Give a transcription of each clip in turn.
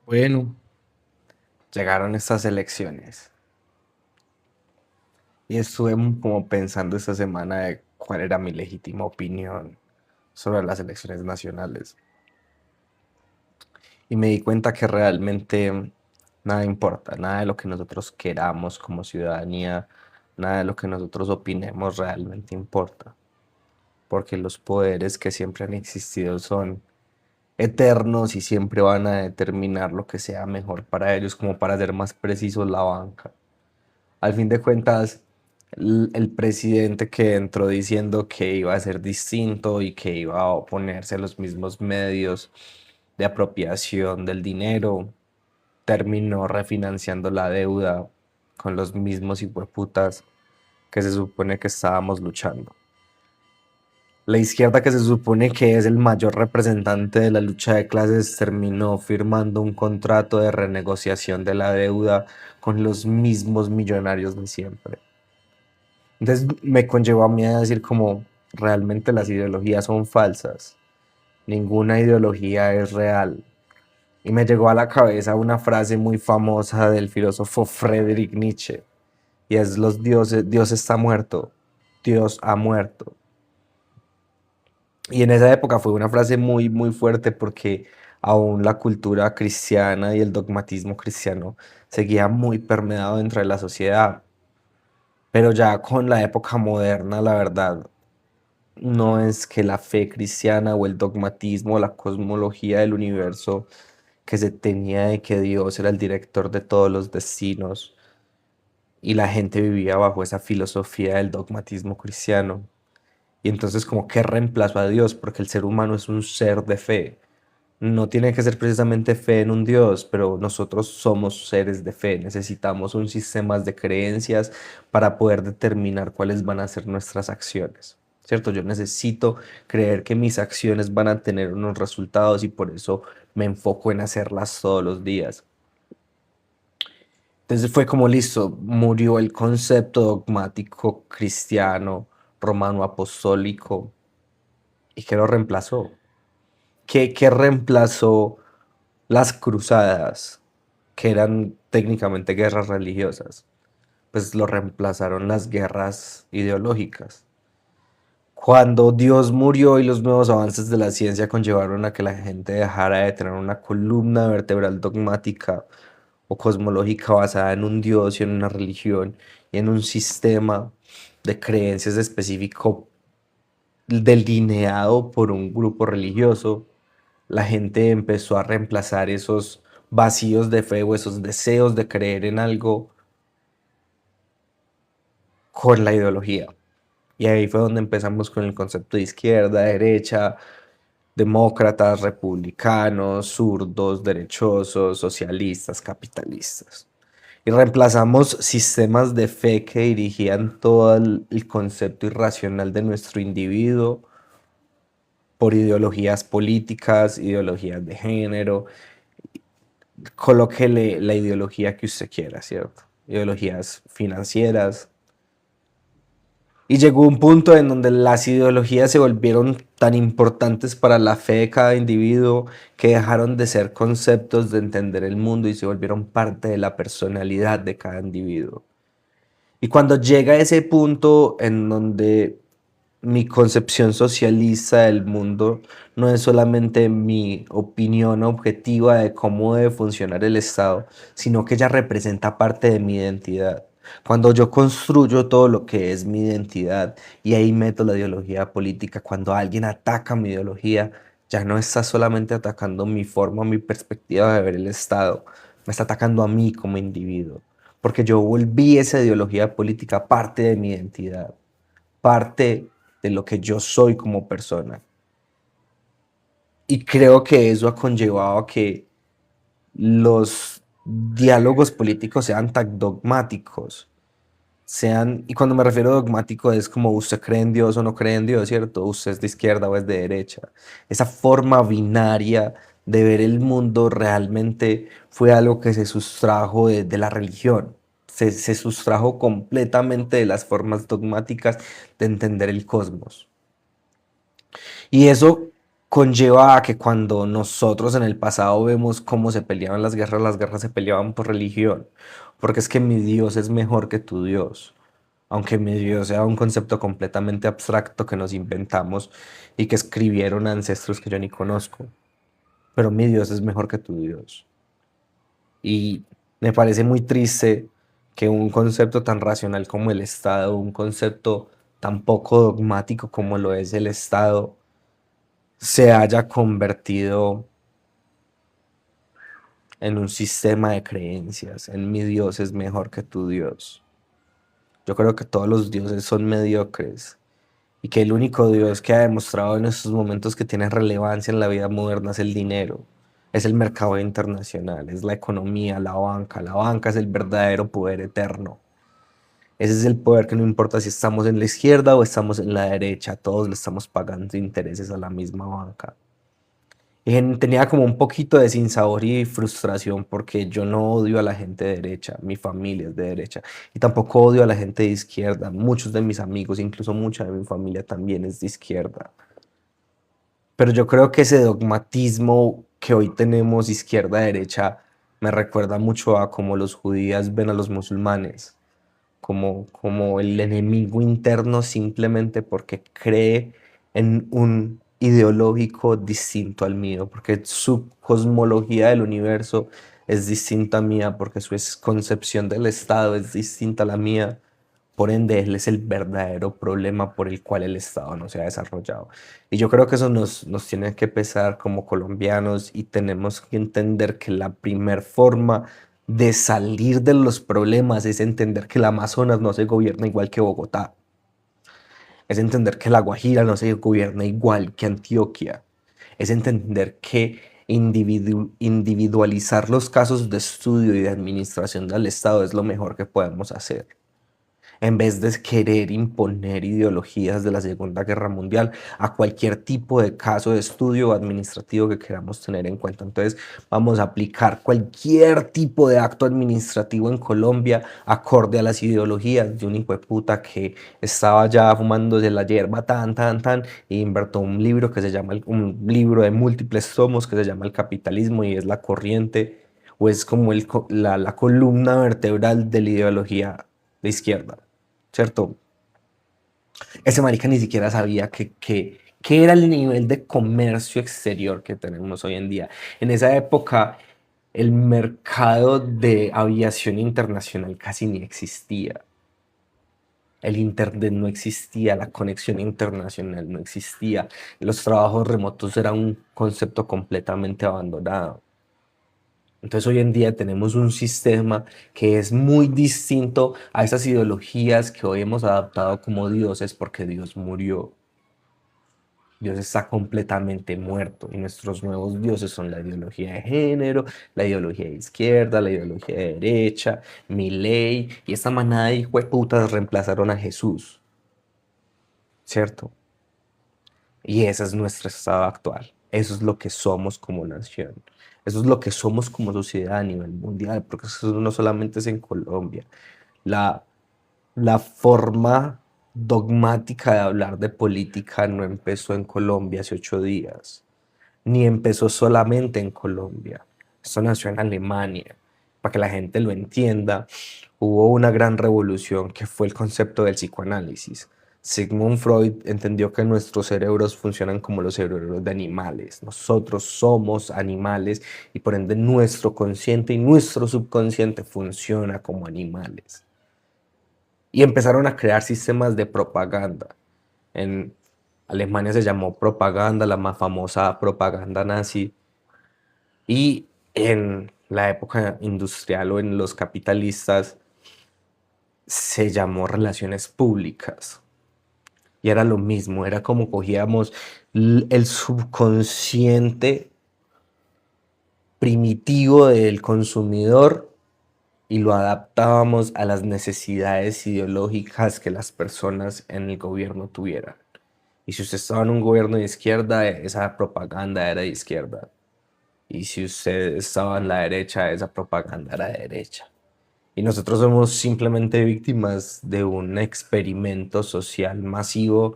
Bueno, llegaron estas elecciones y estuve como pensando esta semana de cuál era mi legítima opinión sobre las elecciones nacionales y me di cuenta que realmente nada importa, nada de lo que nosotros queramos como ciudadanía, nada de lo que nosotros opinemos realmente importa, porque los poderes que siempre han existido son eternos y siempre van a determinar lo que sea mejor para ellos, como para ser más precisos la banca. Al fin de cuentas, el presidente que entró diciendo que iba a ser distinto y que iba a oponerse a los mismos medios de apropiación del dinero, terminó refinanciando la deuda con los mismos hijueputas que se supone que estábamos luchando. La izquierda, que se supone que es el mayor representante de la lucha de clases, terminó firmando un contrato de renegociación de la deuda con los mismos millonarios de siempre. Entonces me conllevó a mí a decir como realmente las ideologías son falsas, ninguna ideología es real. Y me llegó a la cabeza una frase muy famosa del filósofo Friedrich Nietzsche, y es los dioses, Dios está muerto, Dios ha muerto. Y en esa época fue una frase muy, muy fuerte porque aún la cultura cristiana y el dogmatismo cristiano seguía muy permeado dentro de la sociedad. Pero ya con la época moderna, la verdad, no es que la fe cristiana o el dogmatismo o la cosmología del universo que se tenía de que Dios era el director de todos los destinos y la gente vivía bajo esa filosofía del dogmatismo cristiano. Y entonces como que reemplazó a Dios porque el ser humano es un ser de fe. No tiene que ser precisamente fe en un Dios, pero nosotros somos seres de fe. Necesitamos un sistema de creencias para poder determinar cuáles van a ser nuestras acciones. ¿Cierto? Yo necesito creer que mis acciones van a tener unos resultados y por eso me enfoco en hacerlas todos los días. Entonces fue como listo, murió el concepto dogmático cristiano, romano apostólico, y que lo reemplazó. ¿Qué reemplazó las cruzadas, que eran técnicamente guerras religiosas? Pues lo reemplazaron las guerras ideológicas. Cuando Dios murió y los nuevos avances de la ciencia conllevaron a que la gente dejara de tener una columna vertebral dogmática o cosmológica basada en un Dios y en una religión y en un sistema de creencias específico delineado por un grupo religioso, la gente empezó a reemplazar esos vacíos de fe o esos deseos de creer en algo con la ideología. Y ahí fue donde empezamos con el concepto de izquierda, derecha, demócratas, republicanos, zurdos, derechosos, socialistas, capitalistas. Y reemplazamos sistemas de fe que dirigían todo el concepto irracional de nuestro individuo por ideologías políticas, ideologías de género, colóquele la ideología que usted quiera, ¿cierto? Ideologías financieras. Y llegó un punto en donde las ideologías se volvieron tan importantes para la fe de cada individuo que dejaron de ser conceptos de entender el mundo y se volvieron parte de la personalidad de cada individuo. Y cuando llega ese punto en donde mi concepción socialista del mundo no es solamente mi opinión objetiva de cómo debe funcionar el Estado, sino que ella representa parte de mi identidad. Cuando yo construyo todo lo que es mi identidad y ahí meto la ideología política, cuando alguien ataca mi ideología, ya no está solamente atacando mi forma, mi perspectiva de ver el Estado, me está atacando a mí como individuo, porque yo volví esa ideología política parte de mi identidad, parte de lo que yo soy como persona. Y creo que eso ha conllevado a que los diálogos políticos sean tan dogmáticos. Sean, y cuando me refiero a dogmático es como usted cree en Dios o no cree en Dios, ¿cierto? Usted es de izquierda o es de derecha. Esa forma binaria de ver el mundo realmente fue algo que se sustrajo de la religión. Se sustrajo completamente de las formas dogmáticas de entender el cosmos. Y eso conlleva a que cuando nosotros en el pasado vemos cómo se peleaban las guerras se peleaban por religión, porque es que mi Dios es mejor que tu Dios, aunque mi Dios sea un concepto completamente abstracto que nos inventamos y que escribieron ancestros que yo ni conozco, pero mi Dios es mejor que tu Dios. Y me parece muy triste que un concepto tan racional como el Estado, un concepto tan poco dogmático como lo es el Estado, se haya convertido en un sistema de creencias, en mi Dios es mejor que tu Dios. Yo creo que todos los dioses son mediocres y que el único Dios que ha demostrado en estos momentos que tiene relevancia en la vida moderna es el dinero, es el mercado internacional, es la economía, la banca. La banca es el verdadero poder eterno. Ese es el poder que no importa si estamos en la izquierda o estamos en la derecha, todos le estamos pagando intereses a la misma banca. Y tenía como un poquito de sinsabor y frustración porque yo no odio a la gente de derecha, mi familia es de derecha, y tampoco odio a la gente de izquierda. Muchos de mis amigos, incluso mucha de mi familia también es de izquierda. Pero yo creo que ese dogmatismo que hoy tenemos izquierda-derecha me recuerda mucho a cómo los judíos ven a los musulmanes como el enemigo interno simplemente porque cree en un ideológico distinto al mío, porque su cosmología del universo es distinta a mía, porque su concepción del Estado es distinta a la mía. Por ende, él es el verdadero problema por el cual el Estado no se ha desarrollado. Y yo creo que eso nos tiene que pesar como colombianos y tenemos que entender que la primer forma de salir de los problemas es entender que el Amazonas no se gobierna igual que Bogotá. Es entender que la Guajira no se gobierna igual que Antioquia. Es entender que individualizar los casos de estudio y de administración del Estado es lo mejor que podemos hacer en vez de querer imponer ideologías de la Segunda Guerra Mundial a cualquier tipo de caso de estudio administrativo que queramos tener en cuenta. Entonces, vamos a aplicar cualquier tipo de acto administrativo en Colombia acorde a las ideologías de un hijo de puta que estaba ya fumándose la hierba y inventó un libro que se llama, un libro de múltiples tomos que se llama El Capitalismo y es la corriente o es como la columna vertebral de la ideología de izquierda. ¿Cierto? Ese marica ni siquiera sabía que era el nivel de comercio exterior que tenemos hoy en día. En esa época, el mercado de aviación internacional casi ni existía. El internet no existía, la conexión internacional no existía. Los trabajos remotos eran un concepto completamente abandonado. Entonces hoy en día tenemos un sistema que es muy distinto a esas ideologías que hoy hemos adaptado como dioses porque Dios murió. Dios está completamente muerto y nuestros nuevos dioses son la ideología de género, la ideología de izquierda, la ideología de derecha, ley y esta manada de hijueputas reemplazaron a Jesús, ¿cierto? Y ese es nuestro estado actual. Eso es lo que somos como nación. Eso es lo que somos como sociedad a nivel mundial, porque eso no solamente es en Colombia. La, la forma dogmática de hablar de política no empezó en Colombia hace 8 días, ni empezó solamente en Colombia. Esto nació en Alemania. Para que la gente lo entienda, hubo una gran revolución que fue el concepto del psicoanálisis. Sigmund Freud entendió que nuestros cerebros funcionan como los cerebros de animales. Nosotros somos animales y por ende nuestro consciente y nuestro subconsciente funciona como animales. Y empezaron a crear sistemas de propaganda. En Alemania se llamó propaganda, la más famosa propaganda nazi. Y en la época industrial o en los capitalistas se llamó relaciones públicas. Y era lo mismo, era como cogíamos el subconsciente primitivo del consumidor y lo adaptábamos a las necesidades ideológicas que las personas en el gobierno tuvieran. Y si usted estaba en un gobierno de izquierda, esa propaganda era de izquierda. Y si usted estaba en la derecha, esa propaganda era de derecha. Y nosotros somos simplemente víctimas de un experimento social masivo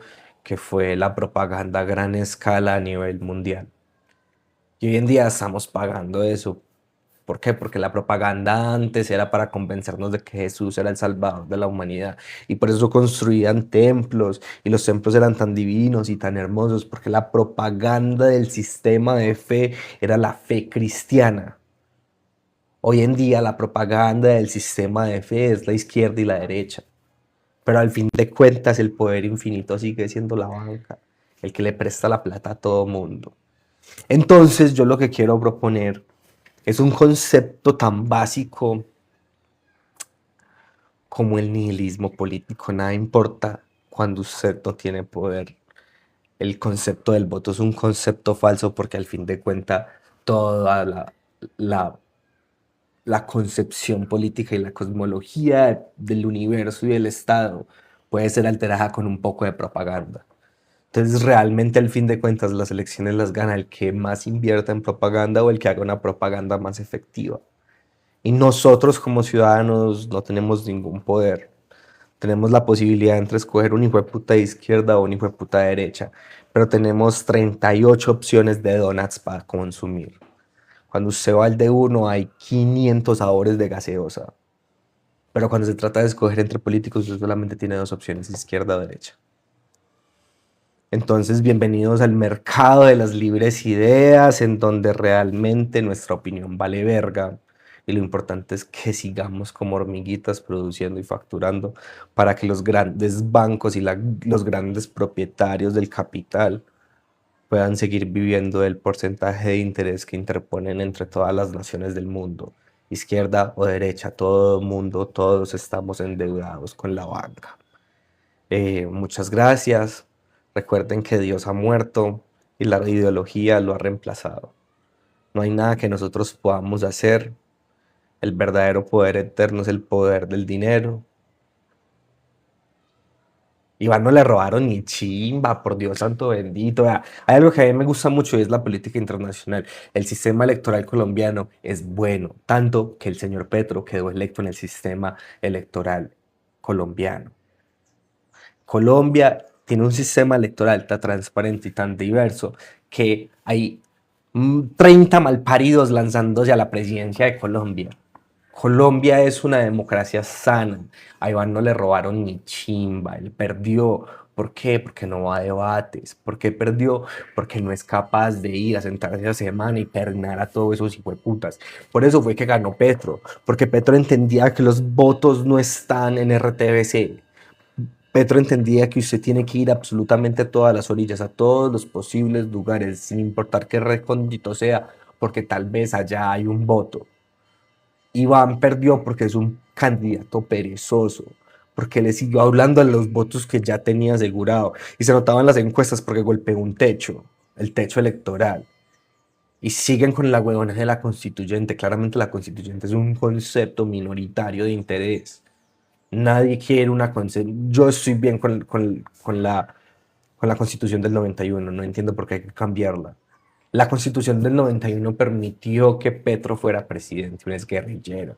que fue la propaganda a gran escala a nivel mundial. Y hoy en día estamos pagando eso. ¿Por qué? Porque la propaganda antes era para convencernos de que Jesús era el Salvador de la humanidad. Y por eso construían templos. Y los templos eran tan divinos y tan hermosos. Porque la propaganda del sistema de fe era la fe cristiana. Hoy en día la propaganda del sistema de fe es la izquierda y la derecha. Pero al fin de cuentas el poder infinito sigue siendo la banca. El que le presta la plata a todo mundo. Entonces yo lo que quiero proponer es un concepto tan básico como el nihilismo político. Nada importa cuando usted no tiene poder. El concepto del voto es un concepto falso porque al fin de cuentas toda la, la concepción política y la cosmología del universo y del Estado puede ser alterada con un poco de propaganda. Entonces, realmente, al fin de cuentas, las elecciones las gana el que más invierta en propaganda o el que haga una propaganda más efectiva. Y nosotros como ciudadanos no tenemos ningún poder. Tenemos la posibilidad entre escoger un hijo de puta de izquierda o un hijo de puta de derecha, pero tenemos 38 opciones de donuts para consumir. Cuando usted va al de uno hay 500 sabores de gaseosa, pero cuando se trata de escoger entre políticos usted solamente tiene dos opciones, izquierda o derecha. Entonces, bienvenidos al mercado de las libres ideas, en donde realmente nuestra opinión vale verga. Y lo importante es que sigamos como hormiguitas produciendo y facturando para que los grandes bancos y los grandes propietarios del capital puedan seguir viviendo del porcentaje de interés que interponen entre todas las naciones del mundo, izquierda o derecha, todo el mundo, todos estamos endeudados con la banca. Muchas gracias. Recuerden que Dios ha muerto y la ideología lo ha reemplazado. No hay nada que nosotros podamos hacer. El verdadero poder eterno es el poder del dinero. Iván no le robaron ni chimba, por Dios santo bendito. Vea, hay algo que a mí me gusta mucho y es la política internacional. El sistema electoral colombiano es bueno, tanto que el señor Petro quedó electo en el sistema electoral colombiano. Colombia tiene un sistema electoral tan transparente y tan diverso que hay 30 malparidos lanzándose a la presidencia de Colombia. Colombia es una democracia sana. A Iván no le robaron ni chimba, él perdió. ¿Por qué? Porque no va a debates. ¿Por qué perdió? Porque no es capaz de ir a sentarse a semana y pernar a todos esos hijueputas. Por eso fue que ganó Petro, porque Petro entendía que los votos no están en RTBC. Petro entendía que usted tiene que ir absolutamente a todas las orillas, a todos los posibles lugares, sin importar qué recóndito sea, porque tal vez allá hay un voto. Iván perdió porque es un candidato perezoso, porque le siguió hablando a los votos que ya tenía asegurado. Y se notaban las encuestas porque golpeó un techo, el techo electoral. Y siguen con la huevona de la constituyente. Claramente la constituyente es un concepto minoritario de interés. Nadie quiere una constitución. Yo estoy bien con la constitución del 91, no entiendo por qué hay que cambiarla. La constitución del 91 permitió que Petro fuera presidente, un exguerrillero.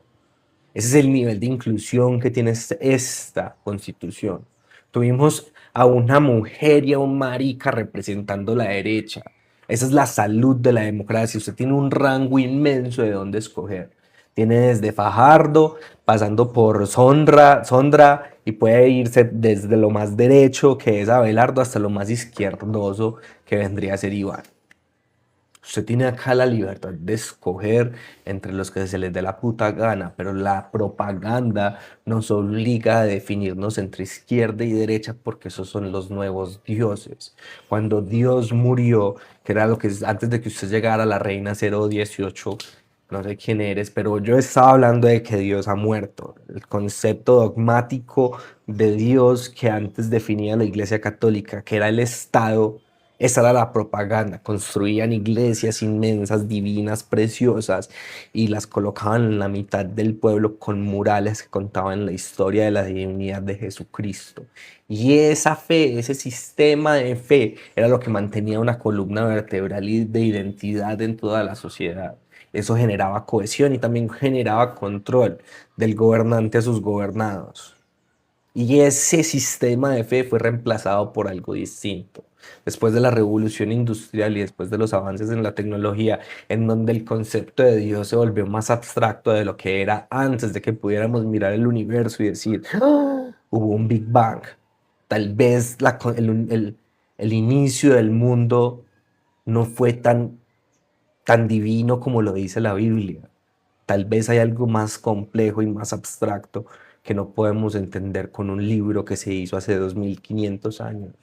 Ese es el nivel de inclusión que tiene esta constitución. Tuvimos a una mujer y a un marica representando la derecha. Esa es la salud de la democracia. Usted tiene un rango inmenso de dónde escoger. Tiene desde Fajardo, pasando por Sondra, y puede irse desde lo más derecho, que es Abelardo, hasta lo más izquierdoso, que vendría a ser Iván. Usted tiene acá la libertad de escoger entre los que se les dé la puta gana, pero la propaganda nos obliga a definirnos entre izquierda y derecha porque esos son los nuevos dioses. Cuando Dios murió, que era lo que es antes de que usted llegara, la reina 018, no sé quién eres, pero yo estaba hablando de que Dios ha muerto. El concepto dogmático de Dios que antes definía la Iglesia Católica, que era el Estado. Esa era la propaganda. Construían iglesias inmensas, divinas, preciosas, y las colocaban en la mitad del pueblo con murales que contaban la historia de la divinidad de Jesucristo. Y esa fe, ese sistema de fe, era lo que mantenía una columna vertebral y de identidad en toda la sociedad. Eso generaba cohesión y también generaba control del gobernante a sus gobernados. Y ese sistema de fe fue reemplazado por algo distinto. Después de la revolución industrial y después de los avances en la tecnología, en donde el concepto de Dios se volvió más abstracto de lo que era antes de que pudiéramos mirar el universo y decir, "Ah, hubo un Big Bang". Tal vez el inicio del mundo no fue tan divino como lo dice la Biblia. Tal vez hay algo más complejo y más abstracto que no podemos entender con un libro que se hizo hace 2500 años.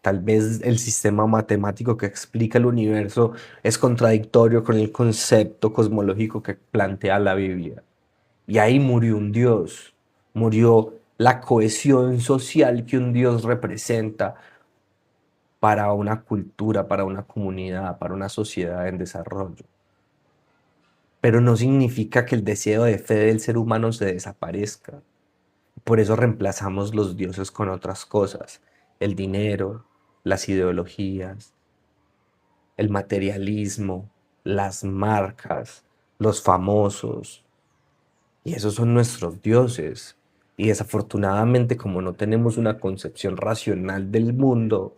Tal vez el sistema matemático que explica el universo es contradictorio con el concepto cosmológico que plantea la Biblia. Y ahí murió un Dios, murió la cohesión social que un Dios representa para una cultura, para una comunidad, para una sociedad en desarrollo. Pero no significa que el deseo de fe del ser humano se desaparezca. Por eso reemplazamos los dioses con otras cosas, el dinero, las ideologías, el materialismo, las marcas, los famosos. Y esos son nuestros dioses. Y desafortunadamente, como no tenemos una concepción racional del mundo,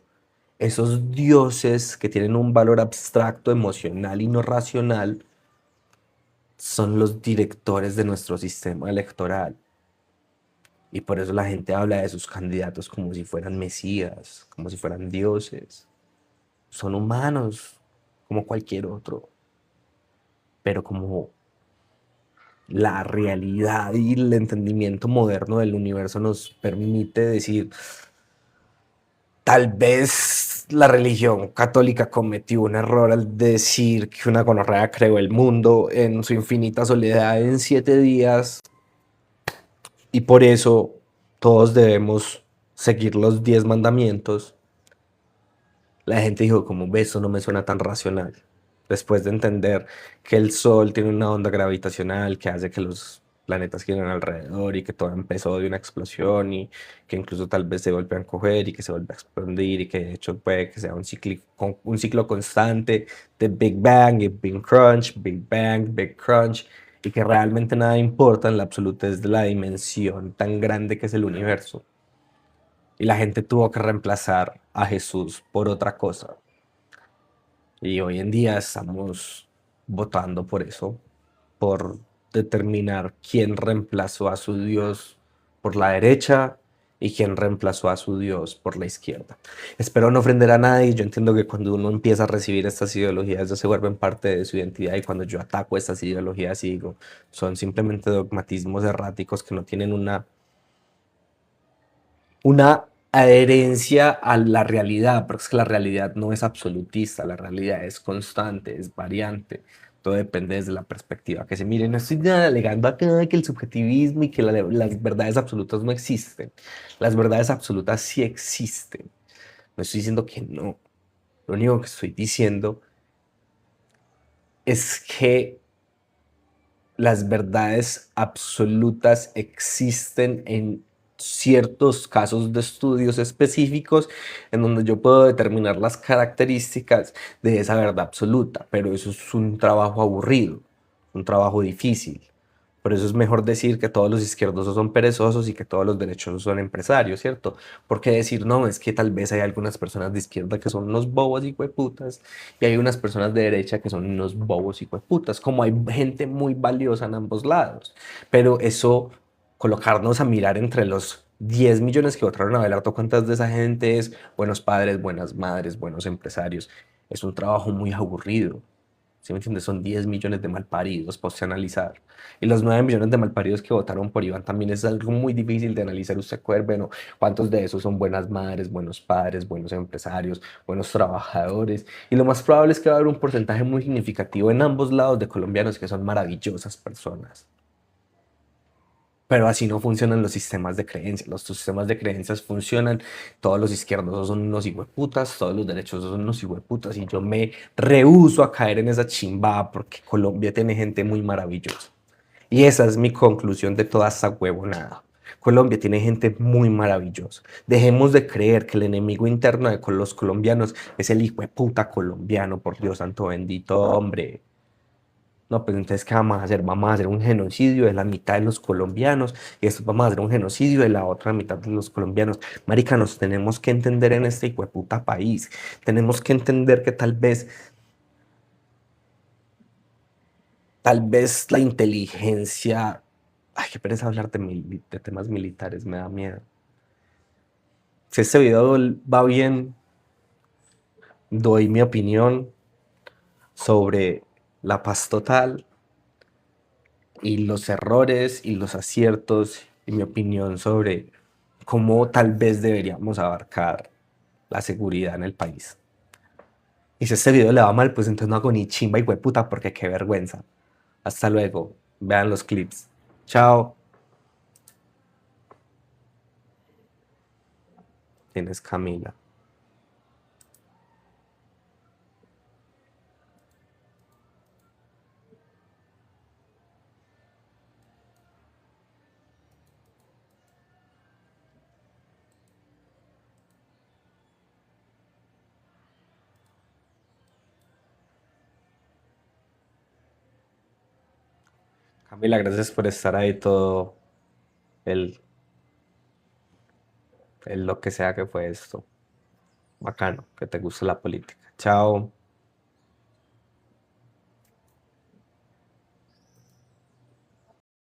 esos dioses que tienen un valor abstracto, emocional y no racional, son los directores de nuestro sistema electoral. Y por eso la gente habla de sus candidatos como si fueran mesías, como si fueran dioses. Son humanos, como cualquier otro. Pero como la realidad y el entendimiento moderno del universo nos permite decir, tal vez la religión católica cometió un error al decir que una gonorrea creó el mundo en su infinita soledad en 7 días, y por eso todos debemos seguir los 10 mandamientos. La gente dijo, como ves, eso no me suena tan racional. Después de entender que el Sol tiene una onda gravitacional que hace que los planetas giren alrededor y que todo empezó de una explosión y que incluso tal vez se vuelve a encoger y que se vuelve a expandir y que de hecho puede que sea un ciclo constante de Big Bang y Big Crunch, Big Bang, Big Crunch, y que realmente nada importa en la absoluta es de la dimensión tan grande que es el universo. Y la gente tuvo que reemplazar a Jesús por otra cosa. Y hoy en día estamos votando por eso, por determinar quién reemplazó a su Dios por la derecha y quién reemplazó a su Dios por la izquierda. Espero no ofender a nadie. Yo entiendo que cuando uno empieza a recibir estas ideologías ya se vuelven parte de su identidad, y cuando yo ataco estas ideologías y digo, son simplemente dogmatismos erráticos que no tienen una adherencia a la realidad, porque es que la realidad no es absolutista, la realidad es constante, es variante. Todo depende desde la perspectiva que se mire. No estoy nada alegando acá que el subjetivismo y que las verdades absolutas no existen. Las verdades absolutas sí existen. No estoy diciendo que no. Lo único que estoy diciendo es que las verdades absolutas existen en ciertos casos de estudios específicos en donde yo puedo determinar las características de esa verdad absoluta, pero eso es un trabajo aburrido, un trabajo difícil. Por eso es mejor decir que todos los izquierdosos son perezosos y que todos los derechosos son empresarios, ¿cierto? Porque decir, no, es que tal vez hay algunas personas de izquierda que son unos bobos y hueputas y hay unas personas de derecha que son unos bobos y hueputas, como hay gente muy valiosa en ambos lados. Pero eso, colocarnos a mirar entre los 10 millones que votaron a Abelardo, cuántas de esa gente es buenos padres, buenas madres, buenos empresarios, es un trabajo muy aburrido. ¿Sí me entiendes? Son 10 millones de malparidos, para usted analizar. Y los 9 millones de malparidos que votaron por Iván también es algo muy difícil de analizar. Usted puede ver, bueno, cuántos de esos son buenas madres, buenos padres, buenos empresarios, buenos trabajadores. Y lo más probable es que va a haber un porcentaje muy significativo en ambos lados de colombianos que son maravillosas personas. Pero así no funcionan los sistemas de creencias. Los sistemas de creencias funcionan. Todos los izquierdos son unos hijueputas, todos los derechos son unos hijueputas. Y yo me rehúso a caer en esa chimbada porque Colombia tiene gente muy maravillosa. Y esa es mi conclusión de toda esta huevonada. Colombia tiene gente muy maravillosa. Dejemos de creer que el enemigo interno de los colombianos es el hijueputa colombiano, por Dios santo bendito, hombre. No, pues entonces, ¿qué vamos a hacer? Vamos a hacer un genocidio de la mitad de los colombianos y después vamos a hacer un genocidio de la otra mitad de los colombianos. Marica, nos tenemos que entender en este hijueputa país. Tenemos que entender que tal vez la inteligencia. Ay, qué pereza hablar de temas militares, me da miedo. Si este video va bien, doy mi opinión sobre la paz total y los errores y los aciertos y mi opinión sobre cómo tal vez deberíamos abarcar la seguridad en el país. Y si este video le va mal, pues entonces no hago ni chimba y puta porque qué vergüenza. Hasta luego. Vean los clips. Chao. Tienes Camila. Camila, gracias por estar ahí todo el, lo que sea que fue esto. Bacano, que te guste la política. Chao.